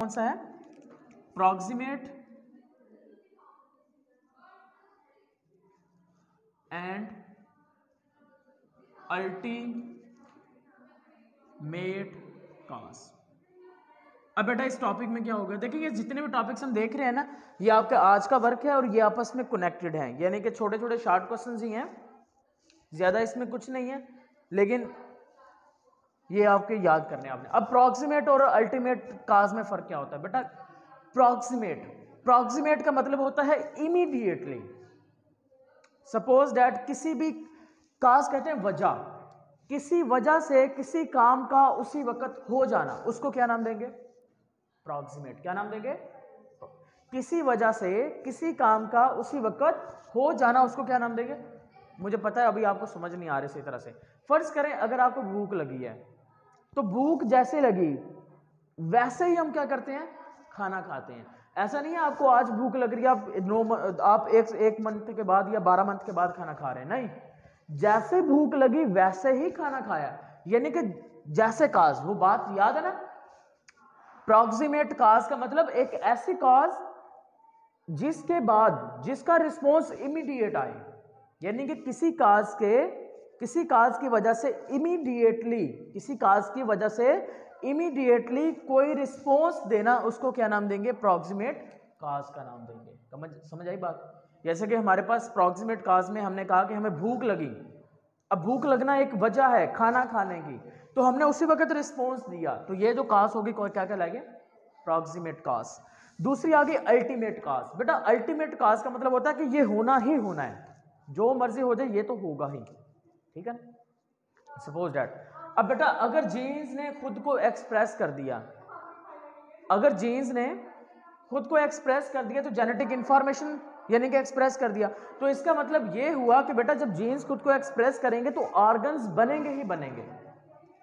कौन सा है? Proximate and ultimate cause. अब बेटा इस टॉपिक में क्या होगा, देखिए ये जितने भी टॉपिक्स हम देख रहे हैं ना, ये आपका आज का वर्क है और ये आपस में कनेक्टेड हैं, यानी कि छोटे छोटे शॉर्ट क्वेश्चंस ही हैं, ज्यादा इसमें कुछ नहीं है, लेकिन ये आपके याद करने आपने। अब प्रॉक्सिमेट और अल्टीमेट काज में फर्क क्या होता है बेटा? प्रॉक्सिमेट का मतलब होता है इमीडिएटली। सपोज दैट किसी भी काज कहते हैं वजह, किसी वजह से किसी काम का उसी वक्त हो जाना, उसको क्या नाम देंगे? प्रॉक्सिमेट। क्या नाम देंगे? किसी वजह से किसी काम का उसी वक्त हो जाना, उसको क्या नाम देंगे? मुझे पता है अभी आपको समझ नहीं आ रही सही तरह से। फर्ज करें अगर आपको भूख लगी है, तो भूख जैसे लगी वैसे ही हम क्या करते हैं? खाना खाते हैं। ऐसा नहीं है आपको आज भूख लग रही है आप एक मंथ के बाद या 12 मंथ के बाद खाना खा रहे हैं, नहीं, जैसे भूख लगी वैसे ही खाना खाया, यानी कि जैसे काज, वो बात याद है ना? प्रॉक्सिमेट काज का मतलब एक ऐसी काज जिसके बाद जिसका रिस्पॉन्स इमीडिएट आए, यानी कि किसी काज की वजह से इमीडिएटली, किसी काज की वजह से इमीडिएटली कोई रिस्पॉन्स देना, उसको क्या नाम देंगे? प्रॉक्सिमेट काज का नाम देंगे। समझ आई बात? जैसे कि हमारे पास प्रॉक्सिमेट काज में हमने कहा कि हमें भूख लगी, अब भूख लगना एक वजह है खाना खाने की, तो हमने उसी वक्त रिस्पॉन्स दिया, तो ये जो काज होगी क्या कहलाएगी? प्रॉक्सिमेट काज। दूसरी आ गई अल्टीमेट काज। बेटा अल्टीमेट काज का मतलब होता है कि ये होना ही होना है, जो मर्जी हो जाए ये तो होगा ही, ठीक है? सपोज दैट अब बेटा अगर जीन्स ने खुद को एक्सप्रेस कर दिया, अगर जीन्स ने खुद को एक्सप्रेस कर दिया तो जेनेटिक इंफॉर्मेशन यानी कि एक्सप्रेस कर दिया, तो इसका मतलब ये हुआ कि बेटा जब जीन्स खुद को एक्सप्रेस करेंगे तो ऑर्गन्स बनेंगे ही बनेंगे।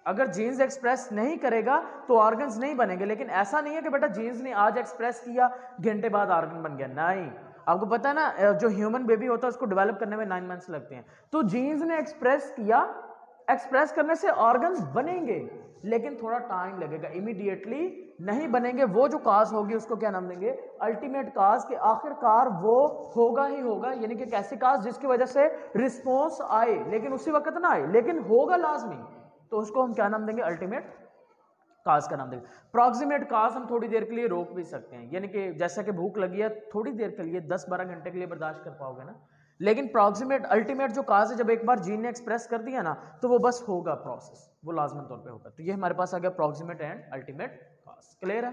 अगर जीन्स एक्सप्रेस नहीं करेगा तो ऑर्गन्स नहीं बनेंगे। लेकिन ऐसा नहीं है कि बेटा जीन्स ने आज एक्सप्रेस किया घंटे बाद ऑर्गन बन गया, नहीं। आपको पता है ना जो ह्यूमन बेबी होता है उसको डेवलप करने में 9 मंथ्स लगते हैं, तो जीन्स ने एक्सप्रेस किया, एक्सप्रेस करने से ऑर्गन्स बनेंगे, लेकिन थोड़ा टाइम लगेगा, इमीडिएटली नहीं बनेंगे। वो जो काज होगी उसको क्या नाम देंगे? अल्टीमेट काज। के आखिरकार वो होगा ही होगा, यानी कि कैसी काज जिसकी वजह से रिस्पॉन्स आए लेकिन उसी वक्त ना आए, लेकिन होगा लाजमी, तो उसको हम क्या नाम देंगे? अल्टीमेट काज का नाम देंगे। प्रॉक्सिमेट काज हम थोड़ी देर के लिए रोक भी सकते हैं, यानी कि जैसा कि भूख लगी है थोड़ी देर के लिए 10-12 घंटे के लिए बर्दाश्त कर पाओगे ना, लेकिन प्रॉक्सिमेट अल्टीमेट जो काज है जब एक बार जीन ने एक्सप्रेस कर दिया ना तो वो बस होगा प्रोसेस, वो लाजमन तौर पे होगा। तो ये हमारे पास आ गया proximate and ultimate cause. Clear है?